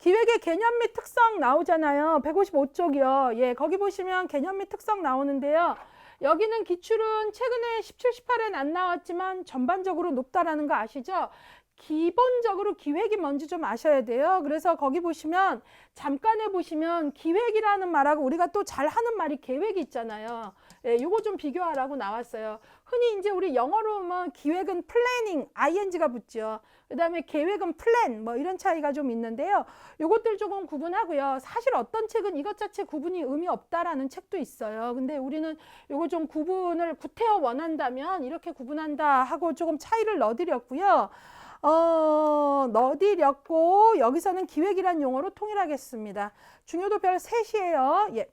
기획의 개념 및 특성 나오잖아요. 155쪽이요. 예, 거기 보시면 개념 및 특성 나오는데요. 여기는 기출은 최근에 17, 18엔 안 나왔지만 전반적으로 높다라는 거 아시죠? 기본적으로 기획이 뭔지 좀 아셔야 돼요. 그래서 거기 보시면 잠깐에 보시면 기획이라는 말하고 우리가 또 잘 하는 말이 계획이 있잖아요. 예, 요거 좀 비교하라고 나왔어요. 흔히 이제 우리 영어로 하면 기획은 planning, ing가 붙죠. 그 다음에 계획은 plan, 뭐 이런 차이가 좀 있는데요. 요것들 조금 구분하고요. 사실 어떤 책은 이것 자체 구분이 의미 없다라는 책도 있어요. 근데 우리는 요거 좀 구분을 구태여 원한다면 이렇게 구분한다 하고 조금 차이를 넣어드렸고요. 넣어드렸고 여기서는 기획이란 용어로 통일하겠습니다. 중요도 별 3이에요. 예.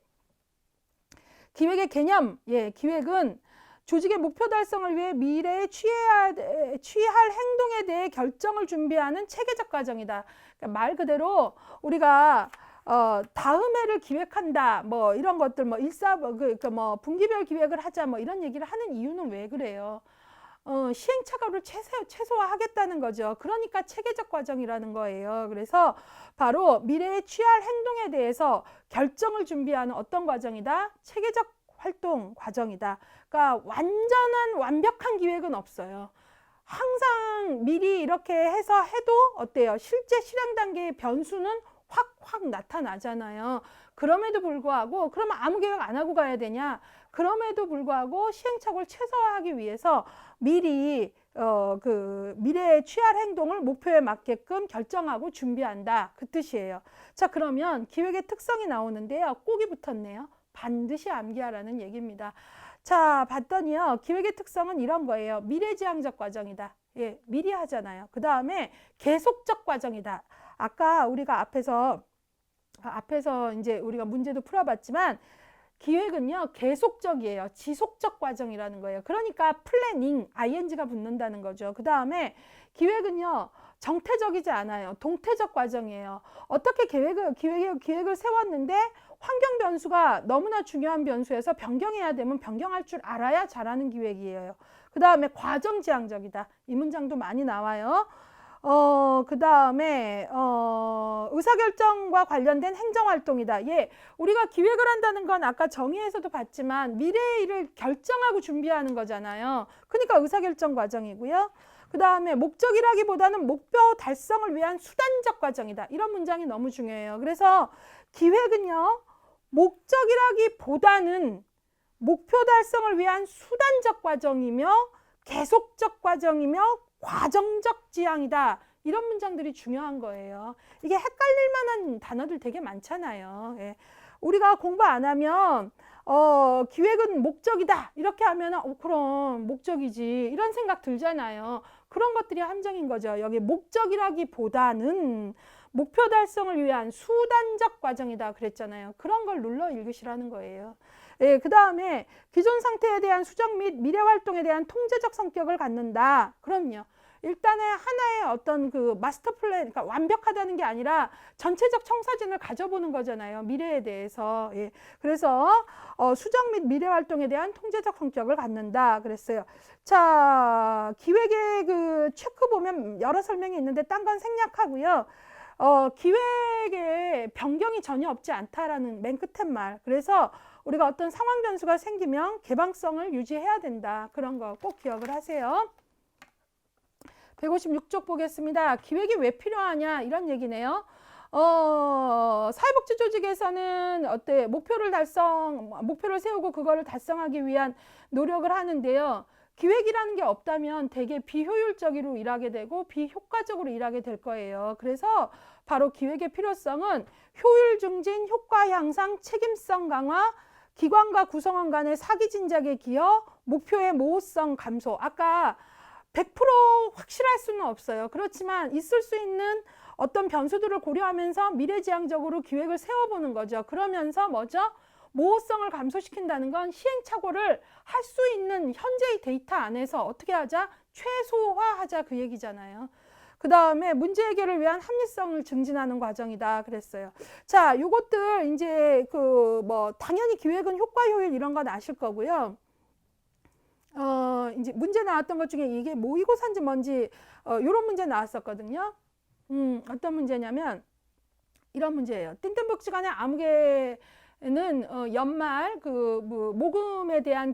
기획의 개념, 예, 기획은 조직의 목표 달성을 위해 미래에 취할 행동에 대해 결정을 준비하는 체계적 과정이다. 그러니까 말 그대로 우리가 다음 해를 기획한다, 뭐 이런 것들, 뭐 뭐 분기별 기획을 하자, 뭐 이런 얘기를 하는 이유는 왜 그래요? 시행착오를 최소화하겠다는 거죠. 그러니까 체계적 과정이라는 거예요. 그래서 바로 미래에 취할 행동에 대해서 결정을 준비하는 어떤 과정이다? 체계적 활동 과정이다. 그러니까 완벽한 기획은 없어요. 항상 미리 이렇게 해서 해도 어때요? 실제 실행 단계의 변수는 확 나타나잖아요. 그럼에도 불구하고 그러면 아무 계획 안 하고 가야 되냐? 그럼에도 불구하고 시행착오를 최소화하기 위해서 미리 미래에 취할 행동을 목표에 맞게끔 결정하고 준비한다. 그 뜻이에요. 자, 그러면 기획의 특성이 나오는데요. 꼭이 붙었네요. 반드시 암기하라는 얘기입니다. 자, 봤더니요. 기획의 특성은 이런 거예요. 미래지향적 과정이다. 예, 미리 하잖아요. 그 다음에 계속적 과정이다. 아까 우리가 앞에서 이제 우리가 문제도 풀어봤지만 기획은요 계속적이에요. 지속적 과정이라는 거예요. 그러니까 플래닝 ing가 붙는다는 거죠. 그 다음에 기획은요 정태적이지 않아요. 동태적 과정이에요. 어떻게 기획을 세웠는데 환경 변수가 너무나 중요한 변수에서 변경해야 되면 변경할 줄 알아야 잘하는 기획이에요. 그 다음에 과정지향적이다. 이 문장도 많이 나와요. 그 다음에 의사결정과 관련된 행정활동이다. 예, 우리가 기획을 한다는 건 아까 정의에서도 봤지만 미래의 일을 결정하고 준비하는 거잖아요. 그러니까 의사결정 과정이고요. 그 다음에 목적이라기보다는 목표 달성을 위한 수단적 과정이다. 이런 문장이 너무 중요해요. 그래서 기획은요, 목적이라기보다는 목표 달성을 위한 수단적 과정이며 계속적 과정이며 과정적 지향이다. 이런 문장들이 중요한 거예요. 이게 헷갈릴 만한 단어들 되게 많잖아요. 예. 우리가 공부 안 하면 기획은 목적이다. 이렇게 하면 그럼 목적이지. 이런 생각 들잖아요. 그런 것들이 함정인 거죠. 여기 목적이라기보다는 목표 달성을 위한 수단적 과정이다 그랬잖아요. 그런 걸 눌러 읽으시라는 거예요. 예, 그 다음에 기존 상태에 대한 수정 및 미래 활동에 대한 통제적 성격을 갖는다. 그럼요. 일단은 하나의 어떤 그 마스터 플랜, 그러니까 완벽하다는 게 아니라 전체적 청사진을 가져보는 거잖아요. 미래에 대해서. 예. 그래서 수정 및 미래 활동에 대한 통제적 성격을 갖는다 그랬어요. 자, 기획의 그 체크 보면 여러 설명이 있는데 딴 건 생략하고요. 기획에 변경이 전혀 없지 않다라는 맨 끝에 말. 그래서 우리가 어떤 상황 변수가 생기면 개방성을 유지해야 된다. 그런 거 꼭 기억을 하세요. 156쪽 보겠습니다. 기획이 왜 필요하냐 이런 얘기네요. 사회복지 조직에서는 목표를 세우고 그거를 달성하기 위한 노력을 하는데요. 기획이라는 게 없다면 되게 비효율적으로 일하게 되고 비효과적으로 일하게 될 거예요. 그래서 바로 기획의 필요성은 효율 증진, 효과 향상, 책임성 강화, 기관과 구성원 간의 사기 진작의 기여, 목표의 모호성 감소. 아까 100% 확실할 수는 없어요. 그렇지만 있을 수 있는 어떤 변수들을 고려하면서 미래지향적으로 기획을 세워보는 거죠. 그러면서 뭐죠? 모호성을 감소시킨다는 건 시행착오를 할 수 있는 현재의 데이터 안에서 어떻게 하자? 최소화하자 그 얘기잖아요. 그 다음에 문제 해결을 위한 합리성을 증진하는 과정이다 그랬어요. 자, 요것들 이제 당연히 기획은 효과 효율 이런 건 아실 거고요. 이제 문제 나왔던 것 중에 이게 모의고사인지 뭔지 요런 문제 나왔었거든요. 어떤 문제냐면 이런 문제예요. 띵뜬북지간의 아무개는 연말 모금에 대한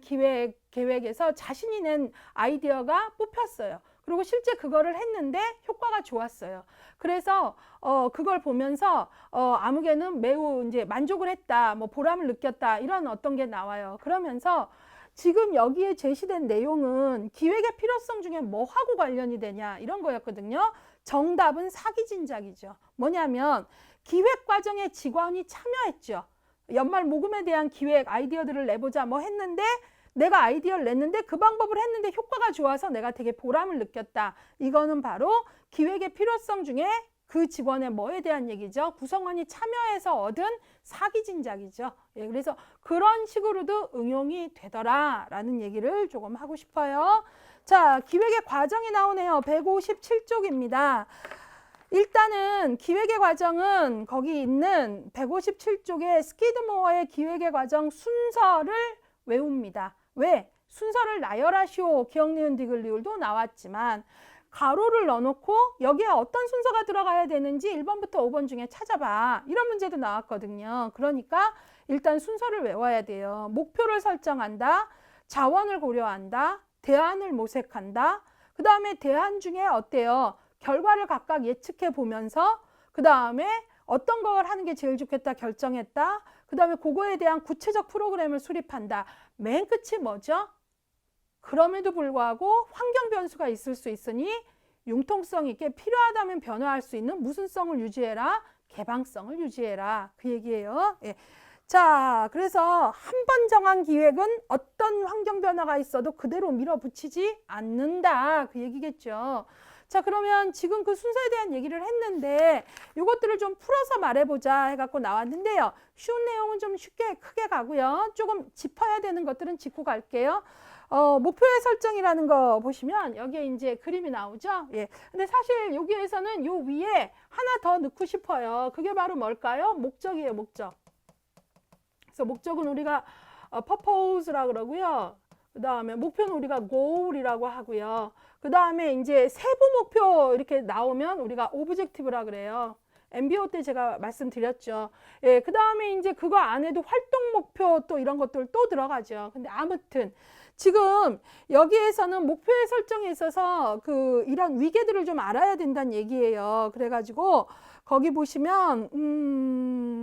계획에서 자신이 낸 아이디어가 뽑혔어요. 그리고 실제 그거를 했는데 효과가 좋았어요. 그래서 그걸 보면서 아무개는 매우 이제 만족을 했다, 뭐 보람을 느꼈다, 이런 어떤 게 나와요. 그러면서 지금 여기에 제시된 내용은 기획의 필요성 중에 뭐하고 관련이 되냐, 이런 거였거든요. 정답은 사기진작이죠. 뭐냐면 기획 과정에 직원이 참여했죠. 연말 모금에 대한 기획 아이디어들을 내보자 뭐 했는데, 내가 아이디어를 냈는데 그 방법을 했는데 효과가 좋아서 내가 되게 보람을 느꼈다. 이거는 바로 기획의 필요성 중에 그 직원의 뭐에 대한 얘기죠. 구성원이 참여해서 얻은 사기진작이죠. 예, 그래서 그런 식으로도 응용이 되더라라는 얘기를 조금 하고 싶어요. 자, 기획의 과정이 나오네요. 157쪽입니다. 일단은 기획의 과정은 거기 있는 157쪽의 스키드모어의 기획의 과정 순서를 외웁니다. 왜? 순서를 나열하시오. 기억, 니은, 디귿, 리을도 나왔지만 가로를 넣어놓고 여기에 어떤 순서가 들어가야 되는지 1번부터 5번 중에 찾아봐. 이런 문제도 나왔거든요. 그러니까 일단 순서를 외워야 돼요. 목표를 설정한다. 자원을 고려한다. 대안을 모색한다. 그 다음에 대안 중에 어때요? 결과를 각각 예측해 보면서 그 다음에 어떤 걸 하는 게 제일 좋겠다 결정했다. 그 다음에 그거에 대한 구체적 프로그램을 수립한다. 맨 끝이 뭐죠? 그럼에도 불구하고 환경 변수가 있을 수 있으니 융통성 있게 필요하다면 변화할 수 있는 무슨성을 유지해라. 개방성을 유지해라. 그 얘기예요. 예. 자, 그래서 한 번 정한 기획은 어떤 환경 변화가 있어도 그대로 밀어붙이지 않는다. 그 얘기겠죠. 자, 그러면 지금 그 순서에 대한 얘기를 했는데 이것들을 좀 풀어서 말해보자 해갖고 나왔는데요. 쉬운 내용은 좀 쉽게 크게 가고요. 조금 짚어야 되는 것들은 짚고 갈게요. 목표의 설정이라는 거 보시면 여기에 이제 그림이 나오죠. 예. 근데 사실 여기에서는 요 위에 하나 더 넣고 싶어요. 그게 바로 뭘까요? 목적이에요, 목적. 그래서 목적은 우리가 purpose라 그러고요. 그 다음에 목표는 우리가 goal이라고 하고요. 그 다음에 이제 세부 목표 이렇게 나오면 우리가 objective라 그래요. MBO 때 제가 말씀드렸죠. 예, 그 다음에 이제 그거 안에도 활동 목표 또 이런 것들 또 들어가죠. 근데 아무튼 지금 여기에서는 목표의 설정에 있어서 이런 위계들을 좀 알아야 된다는 얘기예요. 그래가지고 거기 보시면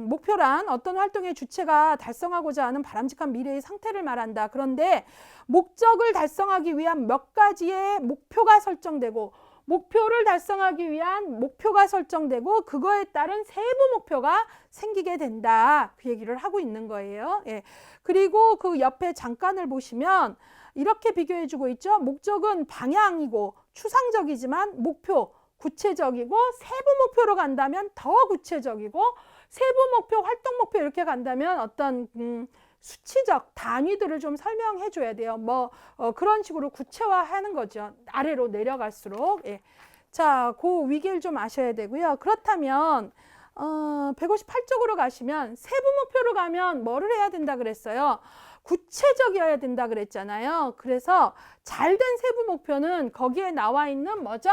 목표란 어떤 활동의 주체가 달성하고자 하는 바람직한 미래의 상태를 말한다. 그런데 목적을 달성하기 위한 몇 가지의 목표가 설정되고 목표를 달성하기 위한 목표가 설정되고 그거에 따른 세부 목표가 생기게 된다. 그 얘기를 하고 있는 거예요. 예. 그리고 그 옆에 잠깐을 보시면 이렇게 비교해 주고 있죠. 목적은 방향이고 추상적이지만 목표 구체적이고 세부 목표로 간다면 더 구체적이고 세부 목표, 활동 목표 이렇게 간다면 어떤 수치적 단위들을 좀 설명해 줘야 돼요. 그런 식으로 구체화하는 거죠. 아래로 내려갈수록. 예. 자, 그 위기를 좀 아셔야 되고요. 그렇다면 158쪽으로 가시면 세부 목표로 가면 뭐를 해야 된다 그랬어요? 구체적이어야 된다 그랬잖아요. 그래서 잘된 세부 목표는 거기에 나와 있는 뭐죠?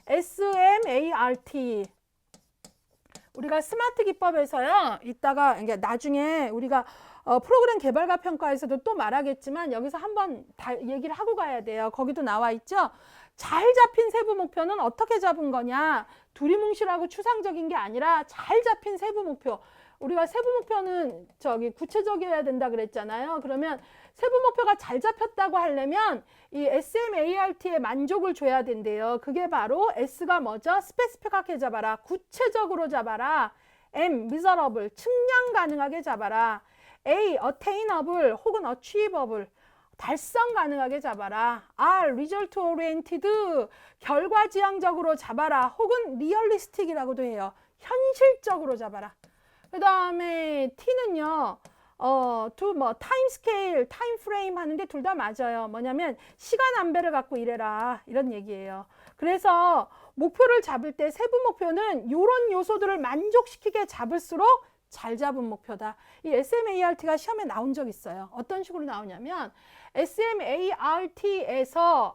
SMART. 우리가 스마트 기법에서요. 이따가 이게 나중에 우리가 프로그램 개발과 평가에서도 또 말하겠지만 여기서 한번 다 얘기를 하고 가야 돼요. 거기도 나와 있죠. 잘 잡힌 세부 목표는 어떻게 잡은 거냐? 두리뭉실하고 추상적인 게 아니라 잘 잡힌 세부 목표. 우리가 세부 목표는 구체적이어야 된다 그랬잖아요. 그러면 세부 목표가 잘 잡혔다고 하려면 이 SMART에 만족을 줘야 된대요. 그게 바로 S가 뭐죠? 스페시픽하게 잡아라. 구체적으로 잡아라. M, miserable, 측량 가능하게 잡아라. A, attainable 혹은 achievable, 달성 가능하게 잡아라. R, result oriented, 결과지향적으로 잡아라. 혹은 realistic이라고도 해요. 현실적으로 잡아라. 그 다음에 T는요. 타임 스케일, 타임 프레임 하는데 둘 다 맞아요. 뭐냐면 시간 안배를 갖고 일해라. 이런 얘기예요. 그래서 목표를 잡을 때 세부 목표는 이런 요소들을 만족시키게 잡을수록 잘 잡은 목표다. 이 SMART가 시험에 나온 적 있어요. 어떤 식으로 나오냐면 SMART에서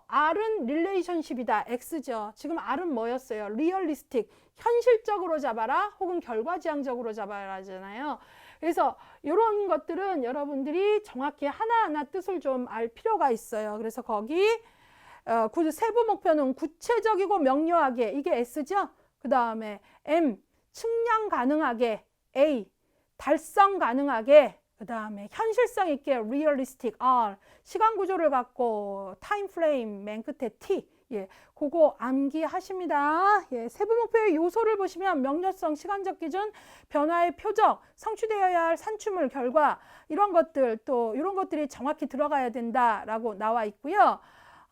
R은 릴레이션십이다. X죠. 지금 R은 뭐였어요? 리얼리스틱. 현실적으로 잡아라 혹은 결과지향적으로 잡아라잖아요. 그래서 이런 것들은 여러분들이 정확히 하나하나 뜻을 좀 알 필요가 있어요. 그래서 거기 세부 목표는 구체적이고 명료하게, 이게 S죠. 그 다음에 M, 측량 가능하게, A, 달성 가능하게, 그 다음에 현실성 있게 realistic, R, 시간 구조를 갖고 타임 프레임, 맨 끝에 T, 예, 그거 암기하십니다. 예, 세부 목표의 요소를 보시면 명료성, 시간적 기준, 변화의 표적, 성취되어야 할 산출물, 결과, 이런 것들, 또 이런 것들이 정확히 들어가야 된다라고 나와 있고요.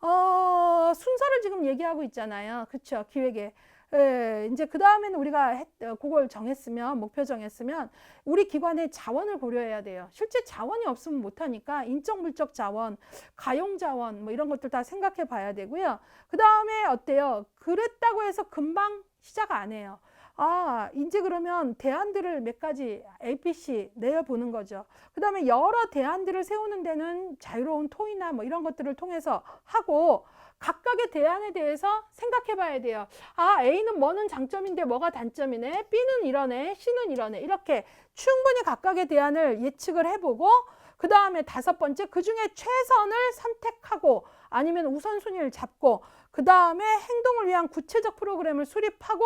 순서를 지금 얘기하고 있잖아요. 그렇죠? 기획에. 예, 이제 그 다음에는 우리가 그걸 정했으면, 목표 정했으면 우리 기관의 자원을 고려해야 돼요. 실제 자원이 없으면 못하니까 인적 물적 자원, 가용 자원 뭐 이런 것들 다 생각해 봐야 되고요. 그 다음에 어때요? 그랬다고 해서 금방 시작 안 해요. 이제 그러면 대안들을 몇 가지 APC 내어보는 거죠. 그 다음에 여러 대안들을 세우는 데는 자유로운 토의나 뭐 이런 것들을 통해서 하고, 각각의 대안에 대해서 생각해 봐야 돼요. A는 뭐는 장점인데 뭐가 단점이네, B는 이러네, C는 이러네, 이렇게 충분히 각각의 대안을 예측을 해보고, 그 다음에 다섯 번째, 그 중에 최선을 선택하고 아니면 우선순위를 잡고, 그 다음에 행동을 위한 구체적 프로그램을 수립하고,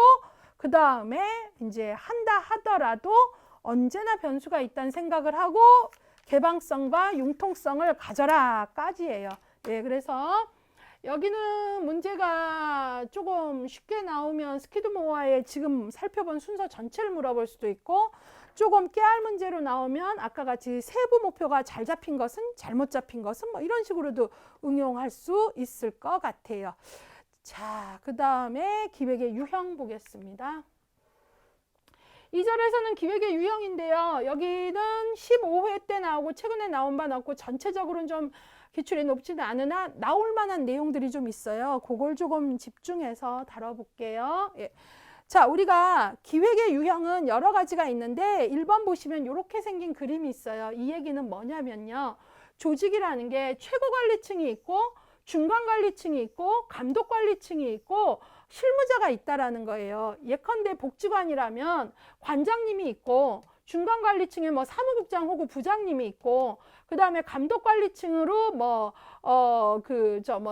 그 다음에 이제 한다 하더라도 언제나 변수가 있다는 생각을 하고 개방성과 융통성을 가져라까지예요. 예, 그래서 여기는 문제가 조금 쉽게 나오면 스키드모어의 지금 살펴본 순서 전체를 물어볼 수도 있고, 조금 깨알 문제로 나오면 아까 같이 세부 목표가 잘 잡힌 것은, 잘못 잡힌 것은 뭐 이런 식으로도 응용할 수 있을 것 같아요. 자, 그 다음에 기획의 유형 보겠습니다. 2절에서는 기획의 유형인데요. 여기는 15회 때 나오고 최근에 나온 바 없고 전체적으로는 좀 기출이 높지는 않으나 나올 만한 내용들이 좀 있어요. 그걸 조금 집중해서 다뤄볼게요. 예. 자, 우리가 기획의 유형은 여러 가지가 있는데 1번 보시면 이렇게 생긴 그림이 있어요. 이 얘기는 뭐냐면요. 조직이라는 게 최고관리층이 있고 중간관리층이 있고 감독관리층이 있고 실무자가 있다라는 거예요. 예컨대 복지관이라면 관장님이 있고 중간관리층에 뭐 사무국장 혹은 부장님이 있고, 그 다음에 감독관리층으로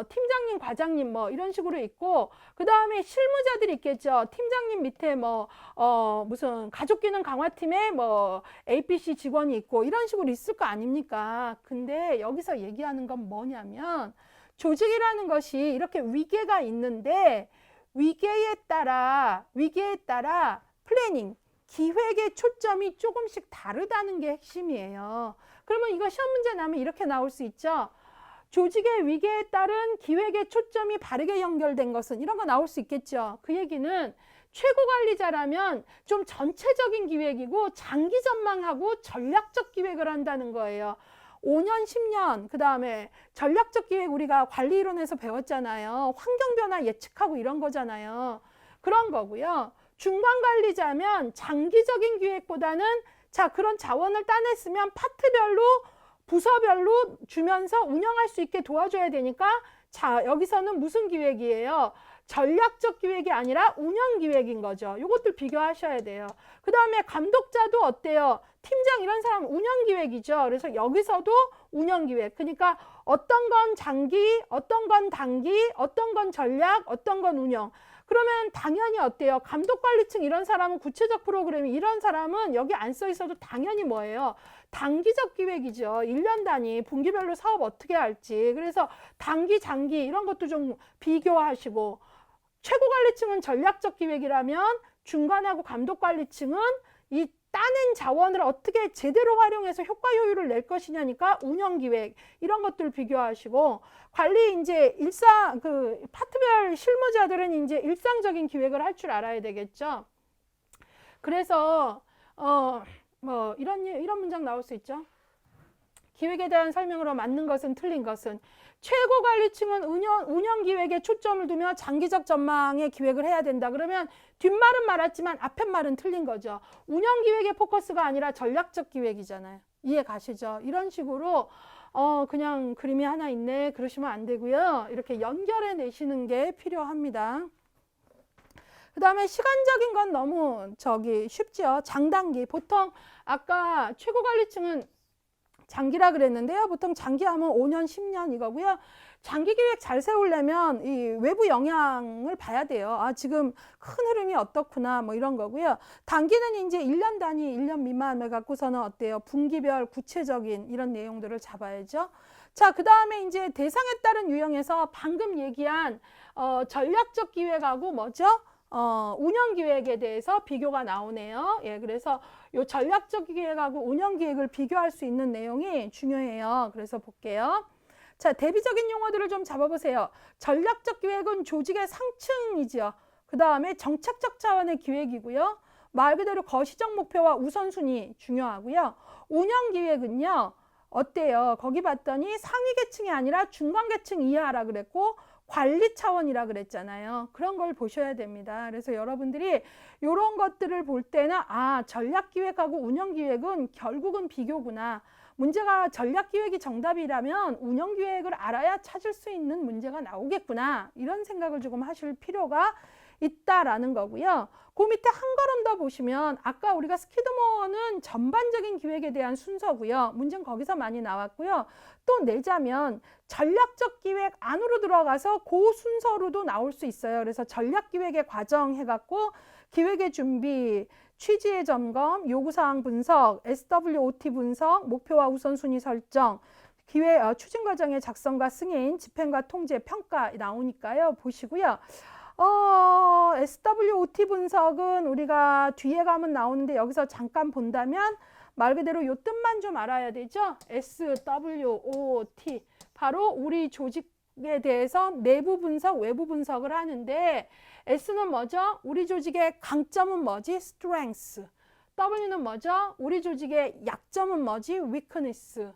팀장님, 과장님 뭐 이런 식으로 있고, 그 다음에 실무자들이 있겠죠. 팀장님 밑에 무슨 가족기능 강화팀에 APC 직원이 있고 이런 식으로 있을 거 아닙니까? 근데 여기서 얘기하는 건 뭐냐면, 조직이라는 것이 이렇게 위계가 있는데 위계에 따라 플래닝, 기획의 초점이 조금씩 다르다는 게 핵심이에요. 그러면 이거 시험 문제 나면 이렇게 나올 수 있죠. 조직의 위계에 따른 기획의 초점이 바르게 연결된 것은, 이런 거 나올 수 있겠죠. 그 얘기는 최고관리자라면 좀 전체적인 기획이고 장기 전망하고 전략적 기획을 한다는 거예요. 5년, 10년, 그 다음에 전략적 기획 우리가 관리이론에서 배웠잖아요. 환경변화 예측하고 이런 거잖아요. 그런 거고요. 중간관리자면 장기적인 기획보다는 그런 자원을 따냈으면 파트별로, 부서별로 주면서 운영할 수 있게 도와줘야 되니까, 여기서는 무슨 기획이에요? 전략적 기획이 아니라 운영 기획인 거죠. 이것들 비교하셔야 돼요. 그 다음에 감독자도 어때요? 팀장 이런 사람 운영 기획이죠. 그래서 여기서도 운영 기획. 그러니까 어떤 건 장기, 어떤 건 단기, 어떤 건 전략, 어떤 건 운영. 그러면 당연히 어때요? 감독관리층 이런 사람은 구체적 프로그램이, 이런 사람은 여기 안 써 있어도 당연히 뭐예요? 단기적 기획이죠. 1년 단위, 분기별로 사업 어떻게 할지. 그래서 단기, 장기 이런 것도 좀 비교하시고, 최고관리층은 전략적 기획이라면 중간하고 감독관리층은 이 따낸 자원을 어떻게 제대로 활용해서 효과 효율을 낼 것이냐니까 운영기획, 이런 것들 비교하시고, 관리 이제 파트별 실무자들은 이제 일상적인 기획을 할 줄 알아야 되겠죠. 그래서 이런 문장 나올 수 있죠. 기획에 대한 설명으로 맞는 것은 틀린 것은, 최고 관리층은 운영 기획에 초점을 두며 장기적 전망의 기획을 해야 된다. 그러면 뒷말은 맞았지만 앞에 말은 틀린 거죠. 운영 기획의 포커스가 아니라 전략적 기획이잖아요. 이해 가시죠? 이런 식으로 그냥 그림이 하나 있네. 그러시면 안 되고요. 이렇게 연결해 내시는 게 필요합니다. 그 다음에 시간적인 건 너무 쉽죠. 장단기. 보통 아까 최고 관리층은 장기라 그랬는데요. 보통 장기 하면 5년, 10년 이거고요. 장기 기획 잘 세우려면 이 외부 영향을 봐야 돼요. 아, 지금 큰 흐름이 어떻구나, 뭐 이런 거고요. 단기는 이제 1년 단위, 1년 미만을 갖고서는 어때요? 분기별 구체적인 이런 내용들을 잡아야죠. 자, 그 다음에 이제 대상에 따른 유형에서 방금 얘기한 전략적 기획하고 뭐죠? 운영 기획에 대해서 비교가 나오네요. 예, 그래서 요 전략적 기획하고 운영 기획을 비교할 수 있는 내용이 중요해요. 그래서 볼게요. 자, 대비적인 용어들을 좀 잡아보세요. 전략적 기획은 조직의 상층이죠. 그 다음에 정책적 차원의 기획이고요. 말 그대로 거시적 목표와 우선순위 중요하고요. 운영 기획은요. 어때요? 거기 봤더니 상위 계층이 아니라 중간 계층 이하라 그랬고 관리 차원이라 그랬잖아요. 그런 걸 보셔야 됩니다. 그래서 여러분들이 이런 것들을 볼 때는 아, 전략기획하고 운영기획은 결국은 비교구나. 문제가 전략기획이 정답이라면 운영기획을 알아야 찾을 수 있는 문제가 나오겠구나. 이런 생각을 조금 하실 필요가 있다라는 거고요. 그 밑에 한 걸음 더 보시면 아까 우리가 스키드모어는 전반적인 기획에 대한 순서고요. 문제는 거기서 많이 나왔고요. 또 내자면 전략적 기획 안으로 들어가서 그 순서로도 나올 수 있어요. 그래서 전략기획의 과정 해갖고 기획의 준비, 취지의 점검, 요구사항 분석, SWOT 분석, 목표와 우선순위 설정, 기획 추진 과정의 작성과 승인, 집행과 통제, 평가 나오니까요. 보시고요. SWOT 분석은 우리가 뒤에 가면 나오는데 여기서 잠깐 본다면 말 그대로 요 뜻만 좀 알아야 되죠. SWOT 바로 우리 조직에 대해서 내부 분석, 외부 분석을 하는데 S는 뭐죠? 우리 조직의 강점은 뭐지? Strength. W는 뭐죠? 우리 조직의 약점은 뭐지? Weakness.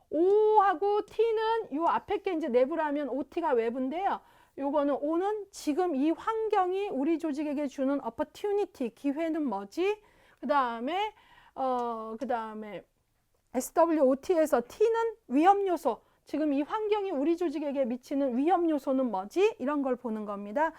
O하고 T는 요 앞에 게 이제 내부라면 OT가 외부인데요. 요거는 O는 지금 이 환경이 우리 조직에게 주는 opportunity, 기회는 뭐지? 그 다음에 SWOT에서 T는 위험 요소. 지금 이 환경이 우리 조직에게 미치는 위험 요소는 뭐지? 이런 걸 보는 겁니다.